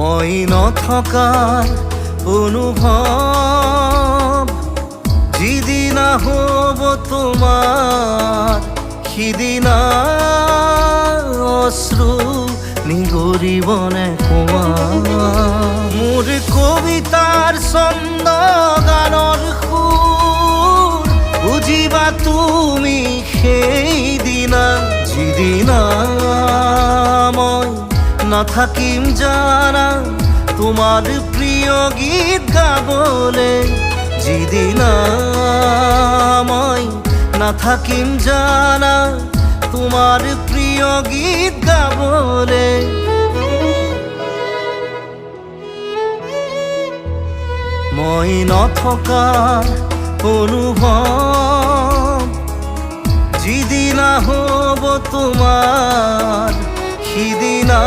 মই নথকাৰ অনুভৱ যিদিনা হ'ব তোমাৰ সিদিনা অশ্ৰু নিগৰিবনে কোৱা মোৰ কবিতাৰ ছন্দ গানৰ সুৰ বুজিবা তুমি সেইদিনা যিদিনা মই নাথাকিম জানা তোমার প্রিয় গীত গাবলে যিদিনা মই নাথাকিম জানা তোমার প্রিয় গীত গাবলে মই নথকাৰ অনুভৱ যিদিনা হ'ব তোমাৰ সিদিনা